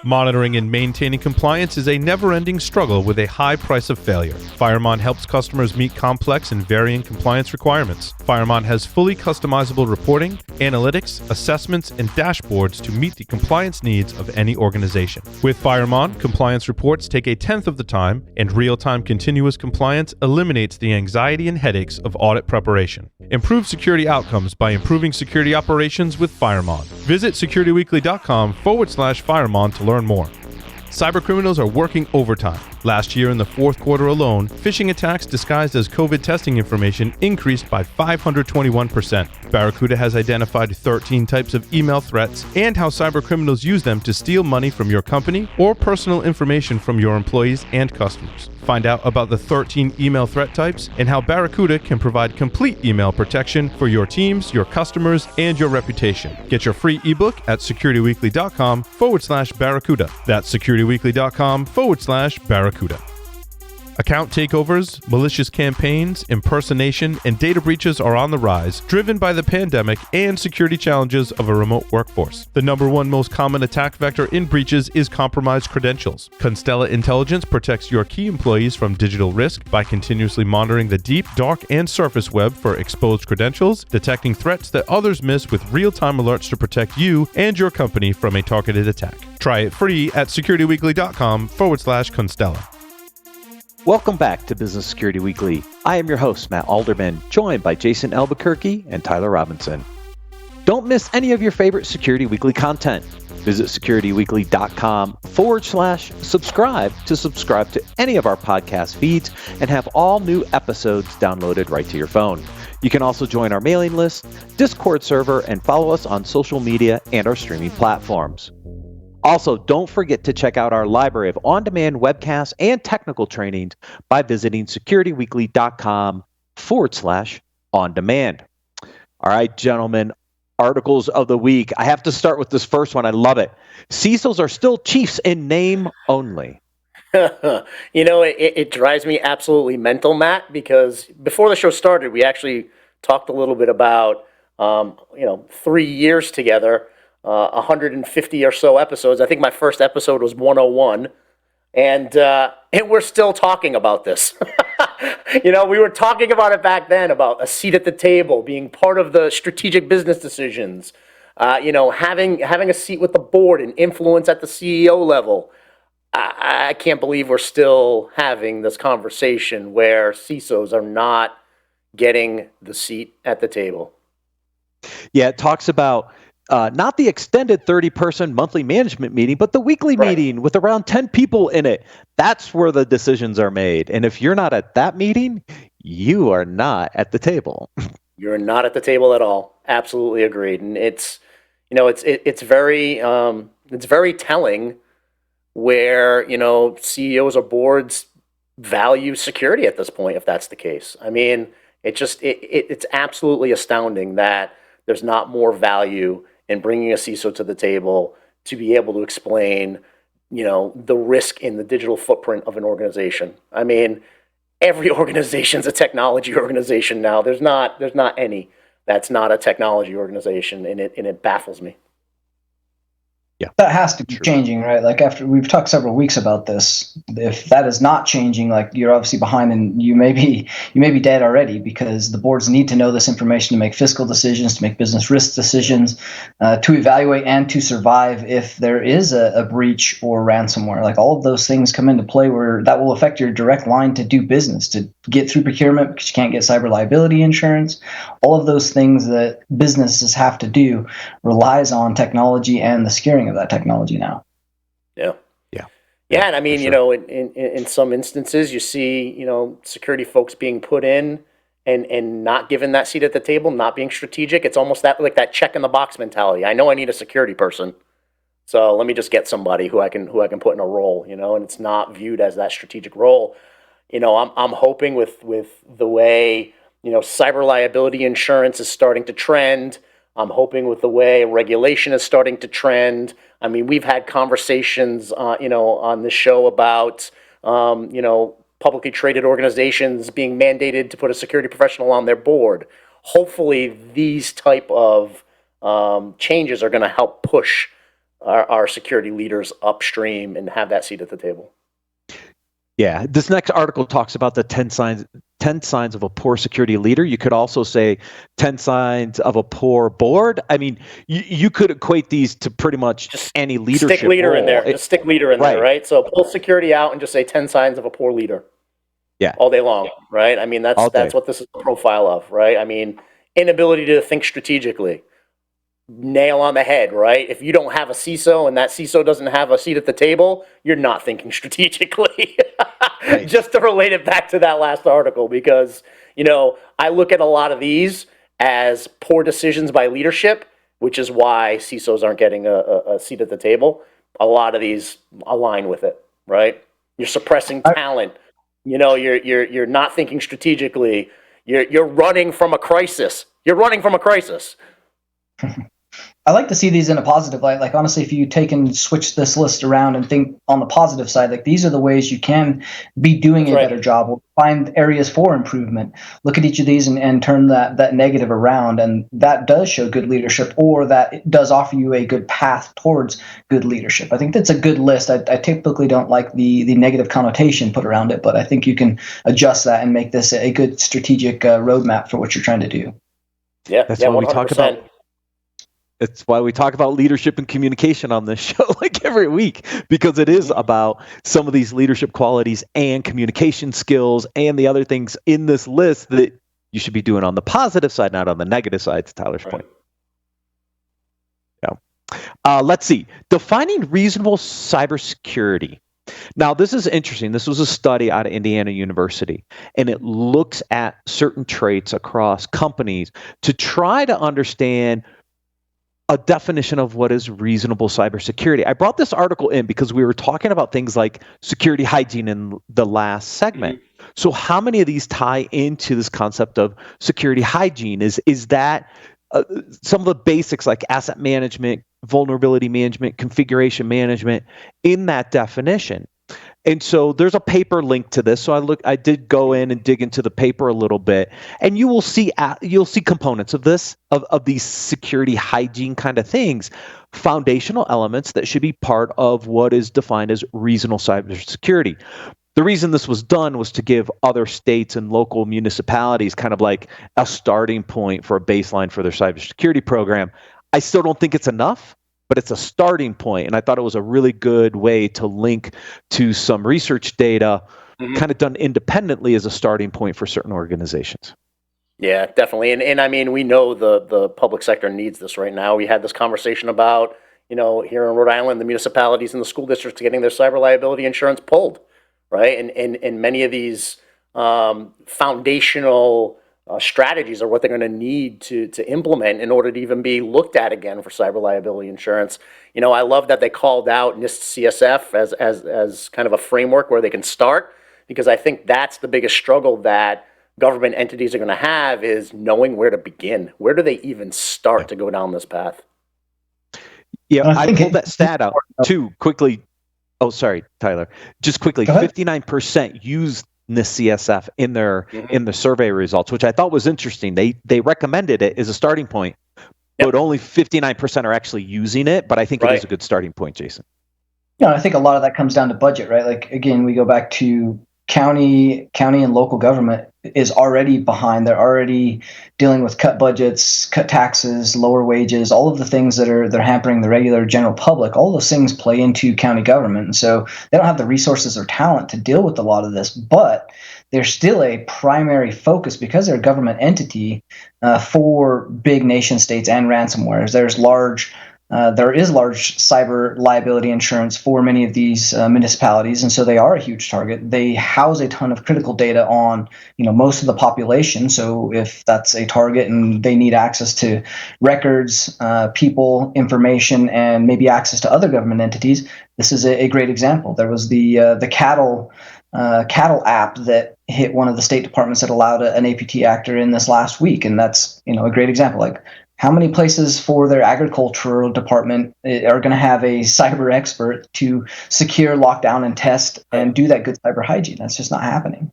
Monitoring and maintaining compliance is a never-ending struggle with a high price of failure. Firemon helps customers meet complex and varying compliance requirements. Firemon has fully customizable reporting, analytics, assessments, and dashboards to meet the compliance needs of any organization. With Firemon, compliance reports take a tenth of the time, and real-time continuous compliance eliminates the anxiety and headaches of audit preparation. Improve security outcomes by improving security operations with Firemon. Visit securityweekly.com/Firemon to learn more. Cybercriminals are working overtime. Last year in the fourth quarter alone, phishing attacks disguised as COVID testing information increased by 521%. Barracuda has identified 13 types of email threats and how cybercriminals use them to steal money from your company or personal information from your employees and customers. Find out about the 13 email threat types and how Barracuda can provide complete email protection for your teams, your customers, and your reputation. Get your free ebook at securityweekly.com/Barracuda. That's securityweekly.com/Barracuda. Account takeovers, malicious campaigns, impersonation, and data breaches are on the rise, driven by the pandemic and security challenges of a remote workforce. The number one most common attack vector in breaches is compromised credentials. Constella Intelligence protects your key employees from digital risk by continuously monitoring the deep, dark, and surface web for exposed credentials, detecting threats that others miss with real-time alerts to protect you and your company from a targeted attack. Try it free at securityweekly.com/Constella. Welcome back to Business Security Weekly. I am your host, Matt Alderman, joined by Jason Albuquerque and Tyler Robinson. Don't miss any of your favorite Security Weekly content. Visit securityweekly.com/subscribe to subscribe to any of our podcast feeds and have all new episodes downloaded right to your phone. You can also join our mailing list, Discord server, and follow us on social media and our streaming platforms. Also, don't forget to check out our library of on-demand webcasts and technical trainings by visiting securityweekly.com/on-demand. All right, gentlemen, articles of the week. I have to start with this first one. I love it. CISOs are still chiefs in name only. It drives me absolutely mental, Matt, because before the show started, we actually talked a little bit about, 3 years together. 150 or so episodes. I think my first episode was 101, and we're still talking about this. We were talking about it back then, about a seat at the table, being part of the strategic business decisions, having a seat with the board and influence at the CEO level. I can't believe we're still having this conversation where CISOs are not getting the seat at the table. Yeah, it talks about not the extended 30-person monthly management meeting, but the weekly meeting with around 10 people in it. That's where the decisions are made. And if you're not at that meeting, you are not at the table. You're not at the table at all. Absolutely agreed. And it's very telling where, CEOs or boards value security at this point, if that's the case. I mean, it's absolutely astounding that there's not more value in bringing a CISO to the table to be able to explain, the risk in the digital footprint of an organization. I mean, every organization's a technology organization now. There's not any that's not a technology organization, and it baffles me. Yeah, that has to be changing, right? Like, after we've talked several weeks about this, if that is not changing, like, you're obviously behind, and you may be dead already, because the boards need to know this information to make fiscal decisions, to make business risk decisions, to evaluate and to survive if there is a breach or ransomware. Like, all of those things come into play where that will affect your direct line to do business, to get through procurement because you can't get cyber liability insurance. All of those things that businesses have to do relies on technology and the securing of that technology now. Yeah, and I mean, sure. In some instances, you see, security folks being put in and not given that seat at the table, not being strategic. It's almost that check in the box mentality. I know I need a security person, so let me just get somebody who I can put in a role, and it's not viewed as that strategic role. I'm hoping with the way cyber liability insurance is starting to trend. I'm hoping with the way regulation is starting to trend. I mean, we've had conversations, on the show about, publicly traded organizations being mandated to put a security professional on their board. Hopefully, these type of changes are going to help push our security leaders upstream and have that seat at the table. Yeah, this next article talks about the 10 signs of a poor security leader. You could also say 10 signs of a poor board. I mean, you could equate these to pretty much Just any leadership stick leader role. in there. Just stick leader in there, right? So pull security out and just say 10 signs of a poor leader. Yeah. All day long, right? I mean, that's what this is a profile of, right? I mean, inability to think strategically. Nail on the head, right? If you don't have a CISO and that CISO doesn't have a seat at the table, you're not thinking strategically. Right. Just to relate it back to that last article, because, I look at a lot of these as poor decisions by leadership, which is why CISOs aren't getting a seat at the table. A lot of these align with it, right? You're suppressing talent. You're not thinking strategically. You're running from a crisis. You're running from a crisis. I like to see these in a positive light. Like, honestly, if you take and switch this list around and think on the positive side, like, these are the ways you can be doing a better job, or find areas for improvement. Look at each of these and turn that negative around. And that does show good leadership, or that it does offer you a good path towards good leadership. I think that's a good list. I typically don't like the negative connotation put around it, but I think you can adjust that and make this a good strategic roadmap for what you're trying to do. Yeah, that's why 100%. we talk about. It's why we talk about leadership and communication on this show like every week, because it is about some of these leadership qualities and communication skills and the other things in this list that you should be doing on the positive side, not on the negative side, to Tyler's point. Yeah. Let's see. Defining reasonable cybersecurity. Now, this is interesting. This was a study out of Indiana University, and it looks at certain traits across companies to try to understand a definition of what is reasonable cybersecurity. I brought this article in because we were talking about things like security hygiene in the last segment. Mm-hmm. So how many of these tie into this concept of security hygiene? Is that some of the basics like asset management, vulnerability management, configuration management in that definition? And so there's a paper link to this. So I did go in and dig into the paper a little bit, and you'll see components of this, of these security hygiene kind of things, foundational elements that should be part of what is defined as reasonable cybersecurity. The reason this was done was to give other states and local municipalities kind of like a starting point for a baseline for their cybersecurity program. I still don't think it's enough, but it's a starting point. And I thought it was a really good way to link to some research data, kind of done independently as a starting point for certain organizations. Yeah, definitely. And I mean, we know the public sector needs this right now. We had this conversation about, here in Rhode Island, the municipalities and the school districts getting their cyber liability insurance pulled, right? And many of these foundational strategies are what they're going to need to implement in order to even be looked at again for cyber liability insurance. I love that they called out NIST CSF as kind of a framework where they can start, because I think that's the biggest struggle that government entities are going to have, is knowing where to begin. Where do they even start to go down this path? Yeah, I pulled that stat out too quickly. Oh, sorry, Tyler. Just quickly, 59% used NIST CSF in the survey results, which I thought was interesting. They recommended it as a starting point, but only 59% are actually using it. But I think it is a good starting point, Jason. I think a lot of that comes down to budget, right? Like, again, we go back to county and local government is already behind. They're already dealing with cut budgets, cut taxes, lower wages, all of the things they're hampering the regular general public. All those things play into county government. And so they don't have the resources or talent to deal with a lot of this, but they're still a primary focus because they're a government entity for big nation states and ransomwares. There is large cyber liability insurance for many of these municipalities, and so they are a huge target. They house a ton of critical data on, most of the population. So if that's a target and they need access to records, people, information, and maybe access to other government entities, this is a great example. There was the cattle app that hit one of the state departments that allowed an APT actor in this last week, and that's a great example. Like, how many places for their agricultural department are going to have a cyber expert to secure, lock down, and test and do that good cyber hygiene? That's just not happening.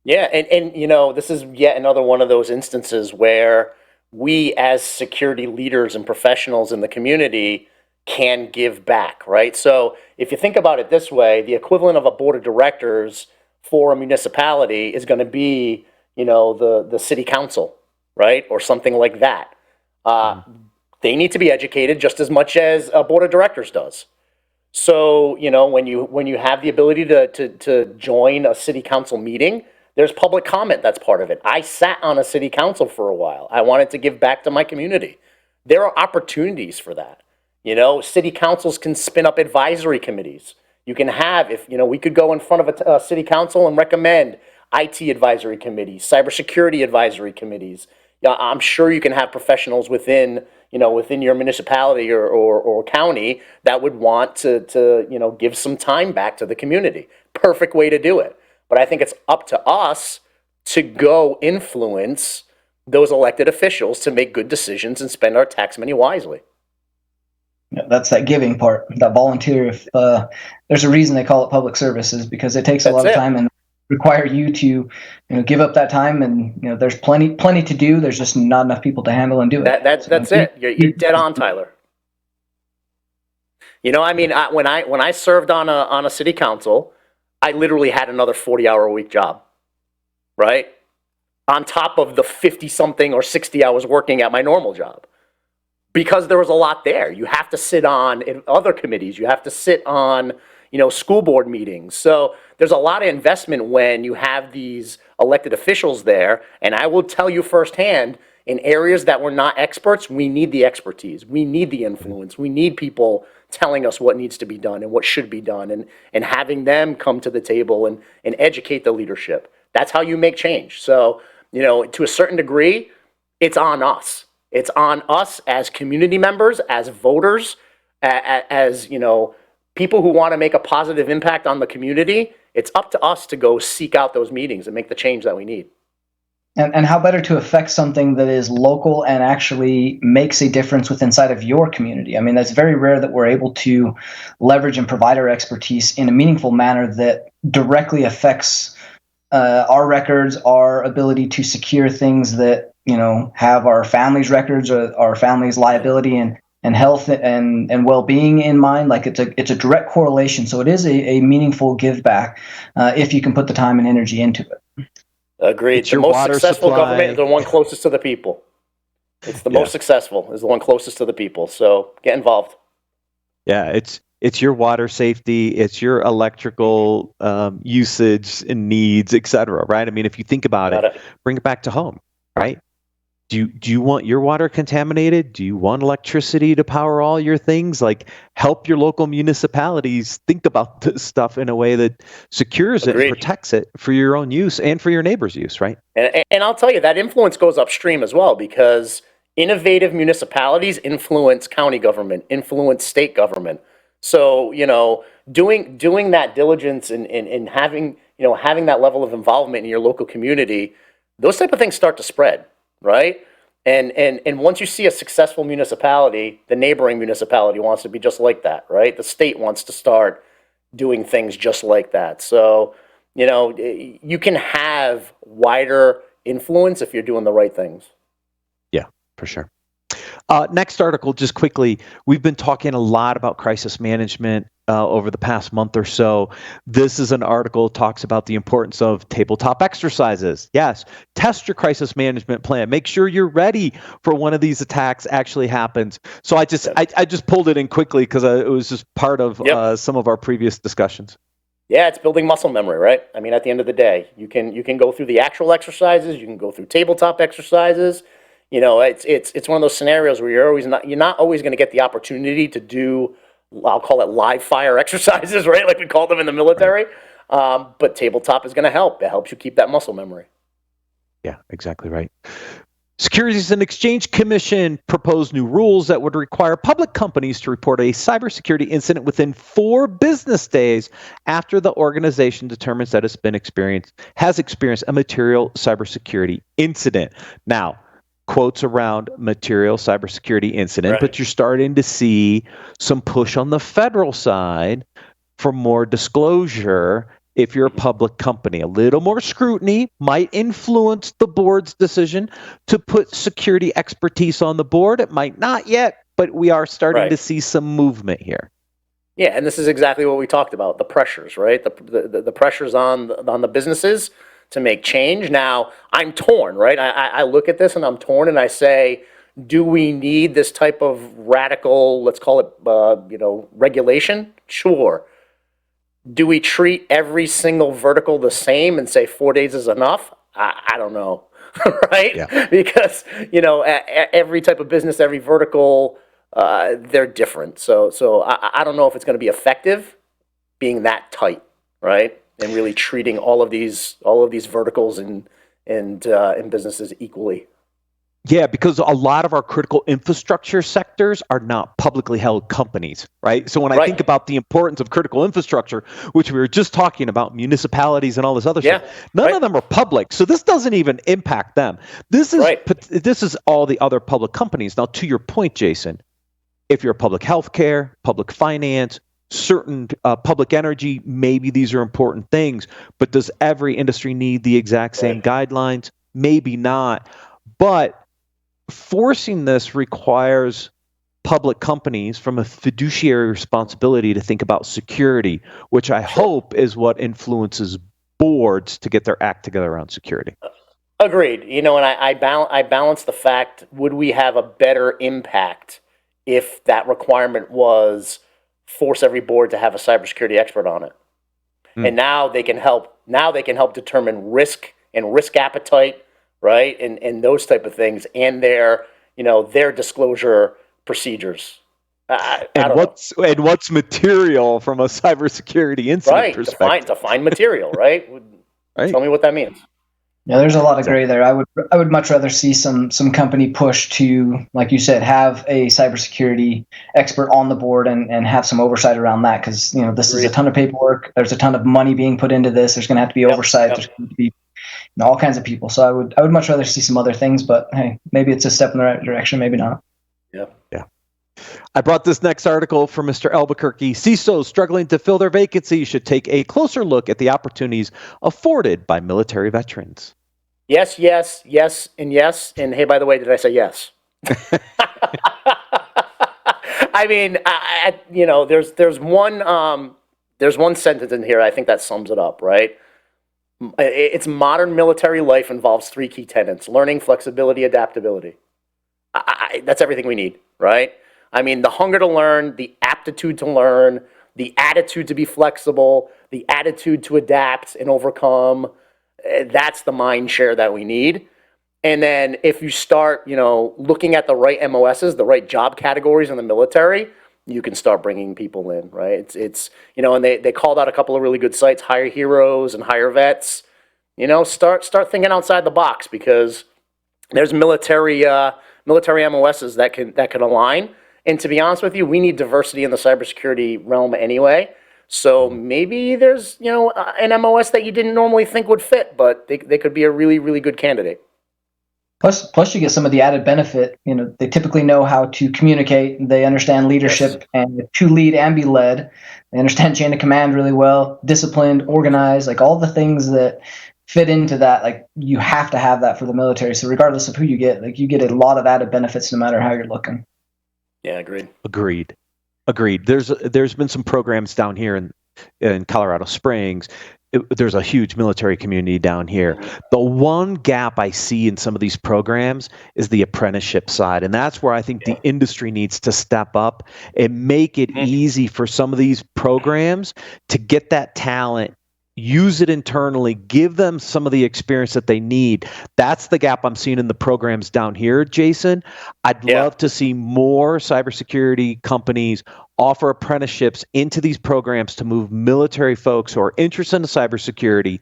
Yeah, and this is yet another one of those instances where we as security leaders and professionals in the community can give back, right? So if you think about it this way, the equivalent of a board of directors for a municipality is going to be, the city council, right? Or something like that. They need to be educated just as much as a board of directors does. So, when you have the ability to join a city council meeting, there's public comment that's part of it. I sat on a city council for a while. I wanted to give back to my community. There are opportunities for that. City councils can spin up advisory committees. You can have, we could go in front of a city council and recommend IT advisory committees, cybersecurity advisory committees. I'm sure you can have professionals within your municipality or county that would want to give some time back to the community. Perfect way to do it. But I think it's up to us to go influence those elected officials to make good decisions and spend our tax money wisely. Yeah, that's that giving part, that volunteer. If there's a reason they call it public services, because it takes a lot of time and require you to give up that time, and there's plenty to do. There's just not enough people to handle and do it. That's it. You're dead on, Tyler. When I served on a city council, I literally had another 40-hour-a-week job, right? On top of the 50-something or 60 hours working at my normal job. Because there was a lot there. You have to sit on in other committees. You have to sit on, school board meetings. So there's a lot of investment when you have these elected officials there. And I will tell you firsthand, in areas that we're not experts, we need the expertise. We need the influence. We need people telling us what needs to be done and what should be done, and having them come to the table and educate the leadership. That's how you make change. So, to a certain degree, it's on us. It's on us as community members, as voters, as people who want to make a positive impact on the community. It's up to us to go seek out those meetings and make the change that we need. And how better to affect something that is local and actually makes a difference inside of your community. I mean, that's very rare that we're able to leverage and provide our expertise in a meaningful manner that directly affects our records, our ability to secure things that have our family's records or our family's liability and health and well-being in mind. Like it's a direct correlation. So it is a meaningful give back if you can put the time and energy into it. Agreed. The most successful government is the one closest to the people. It's the most successful is the one closest to the people. So get involved. Yeah, it's your water safety, it's your electrical usage and needs, et cetera, right? I mean, if you think about it, bring it back to home, right? Do you want your water contaminated? Do you want electricity to power all your things? Like, help your local municipalities think about this stuff in a way that secures it and protects it for your own use and for your neighbor's use, right? And I'll tell you, that influence goes upstream as well, because innovative municipalities influence county government, influence state government. So, doing that diligence and having that level of involvement in your local community, those type of things start to spread. Right? And once you see a successful municipality, the neighboring municipality wants to be just like that, right? The state wants to start doing things just like that. So, you can have wider influence if you're doing the right things. Yeah, for sure. Next article, just quickly, we've been talking a lot about crisis management over the past month or so. This is an article that talks about the importance of tabletop exercises. Yes, test your crisis management plan. Make sure you're ready for one of these attacks actually happens. So I just pulled it in quickly because it was just part of some of our previous discussions. Yeah, it's building muscle memory, right? I mean, at the end of the day, you can go through the actual exercises, you can go through tabletop exercises. It's one of those scenarios where you're not always going to get the opportunity to do, I'll call it live fire exercises, right? Like we call them in the military. But tabletop is going to help. It helps you keep that muscle memory. Yeah, exactly right. Securities and Exchange Commission proposed new rules that would require public companies to report a cybersecurity incident within 4 business days after the organization determines that has experienced a material cybersecurity incident. Now, quotes around material cybersecurity incident, but you're starting to see some push on the federal side for more disclosure. If you're a public company, a little more scrutiny might influence the board's decision to put security expertise on the board. It might not yet. but we are starting Right. to see some movement here. Yeah, and this is exactly what we talked about, the pressures, right? The pressures on the businesses to make change. Now, I'm torn, right? I look at this and I'm torn, and I say, do we need this type of radical, let's call it, regulation? Sure. Do we treat every single vertical the same and say 4 days is enough? I don't know, right? Yeah. Because, every type of business, every vertical, they're different. So I don't know if it's going to be effective being that tight, right? And really treating all of these verticals and businesses equally. Yeah, because a lot of our critical infrastructure sectors are not publicly held companies, right? So when I think about the importance of critical infrastructure, which we were just talking about, municipalities and all this other stuff, none of them are public. So this doesn't even impact them. This is all the other public companies. Now, to your point, Jason, if you're public healthcare, public finance, certain public energy, maybe these are important things, but does every industry need the exact same guidelines? Maybe not. But forcing this requires public companies from a fiduciary responsibility to think about security, which I hope is what influences boards to get their act together around security. Agreed. And I balance the fact, would we have a better impact if that requirement was force every board to have a cybersecurity expert on it? And now they can help determine risk and risk appetite, right? And those type of things, and their disclosure procedures. What's material from a cybersecurity incident perspective? Define material, right? Tell me what that means. Yeah, there's a lot of gray there. I would much rather see some company push to, like you said, have a cybersecurity expert on the board and have some oversight around that, because this is a ton of paperwork. There's a ton of money being put into this. There's going to have to be oversight. There's going to be all kinds of people. So I would much rather see some other things. But hey, maybe it's a step in the right direction. Maybe not. Yeah. I brought this next article from Mr. Albuquerque. CISOs struggling to fill their vacancies should take a closer look at the opportunities afforded by military veterans. Yes, and yes. And hey, by the way, did I say yes? I mean, there's one sentence in here I think that sums it up, right? It's modern military life involves 3 key tenets: learning, flexibility, adaptability. That's everything we need, right? I mean, the hunger to learn, the aptitude to learn, the attitude to be flexible, the attitude to adapt and overcome. That's the mind share that we need. And then if you start, looking at the right MOSs, the right job categories in the military, you can start bringing people in, right? It's and they called out a couple of really good sites, Hire Heroes and Hire Vets. Start thinking outside the box, because there's military MOSs that can align. And to be honest with you, we need diversity in the cybersecurity realm anyway. So maybe there's an MOS that you didn't normally think would fit, but they could be a really, really good candidate. Plus, you get some of the added benefit. They typically know how to communicate. They understand leadership and to lead and be led. They understand chain of command really well, disciplined, organized, like all the things that fit into that. Like, you have to have that for the military. So regardless of who you get, like, you get a lot of added benefits no matter how you're looking. Yeah, Agreed. There's been some programs down here in Colorado Springs. There's a huge military community down here. The one gap I see in some of these programs is the apprenticeship side. And that's where I think the industry needs to step up and make it easy for some of these programs to get that talent, use it internally, give them some of the experience that they need. That's the gap I'm seeing in the programs down here, Jason. I'd love to see more cybersecurity companies offer apprenticeships into these programs to move military folks who are interested in cybersecurity,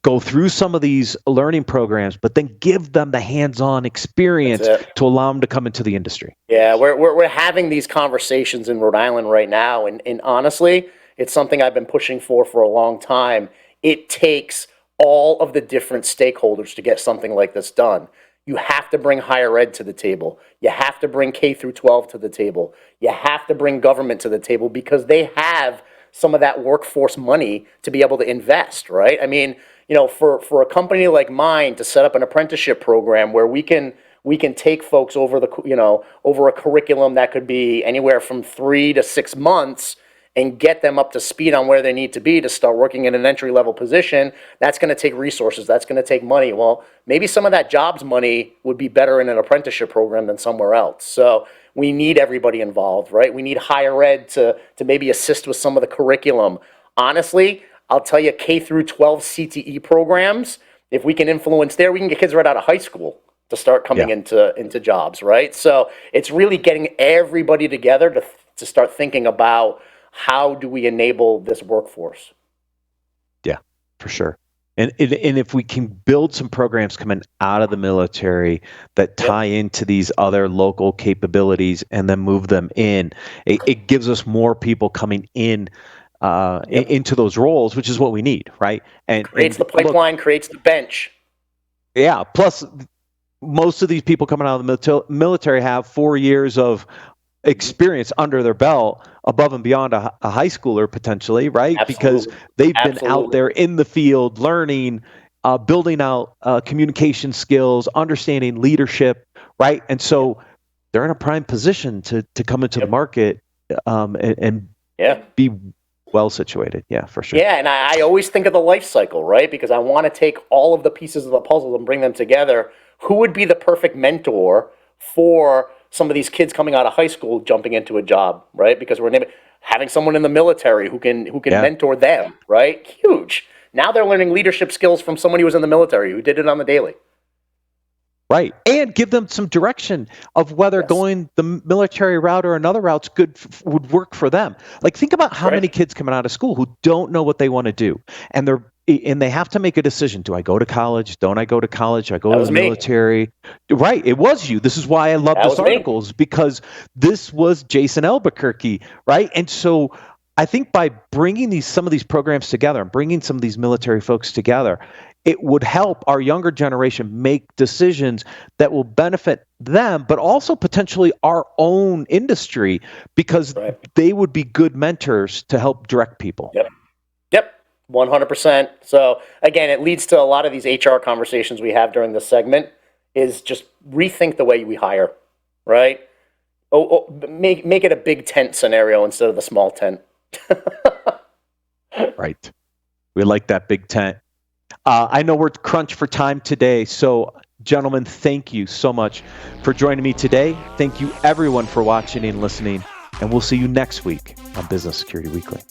go through some of these learning programs, but then give them the hands-on experience to allow them to come into the industry. Yeah, we're having these conversations in Rhode Island right now, and honestly, it's something I've been pushing for a long time. It takes all of the different stakeholders to get something like this done. You have to bring higher ed to the table. You have to bring K through 12 to the table. You have to bring government to the table, because they have some of that workforce money to be able to invest, right? I mean, for a company like mine to set up an apprenticeship program where we can we can take folks over over a curriculum that could be anywhere from 3 to 6 months and get them up to speed on where they need to be to start working in an entry-level position. That's going to take resources. That's going to take money. Well, maybe some of that jobs money would be better in an apprenticeship program than somewhere else. So we need everybody involved, right? We need higher ed to maybe assist with some of the curriculum. Honestly, I'll tell you, K through 12 CTE programs, if we can influence there, we can get kids right out of high school to start coming into jobs, right? So it's really getting everybody together to start thinking about how do we enable this workforce. Yeah, for sure. And if we can build some programs coming out of the military that tie into these other local capabilities and then move them in, it gives us more people coming in into those roles, which is what we need, right? And creates the pipeline, creates the bench. Yeah. Plus, most of these people coming out of the military have 4 years of experience under their belt above and beyond a high schooler potentially, right? Absolutely. Because they've been out there in the field learning, building out communication skills, understanding leadership, right? And so they're in a prime position to come into the market and be well situated. Yeah, for sure. Yeah, and I always think of the life cycle, right? Because I want to take all of the pieces of the puzzle and bring them together. Who would be the perfect mentor for some of these kids coming out of high school jumping into a job, right? Because we're having someone in the military who can mentor them, right? Huge. Now they're learning leadership skills from somebody who was in the military who did it on the daily. Right. And give them some direction of whether going the military route or another route's would work for them. Like, think about how many kids coming out of school who don't know what they want to do. And they have to make a decision. Do I go to college? Don't I go to college? I go to the military. Right. It was you. This is why I love this article, is because this was Jason Albuquerque. Right. And so I think by bringing some of these programs together and bringing some of these military folks together, it would help our younger generation make decisions that will benefit them, but also potentially our own industry, because they would be good mentors to help direct people. Yep. 100%. So again, it leads to a lot of these HR conversations we have during this segment is just rethink the way we hire, right? Make it a big tent scenario instead of the small tent. Right. We like that big tent. I know we're crunched for time today, so gentlemen, thank you so much for joining me today. Thank you everyone for watching and listening, and we'll see you next week on Business Security Weekly.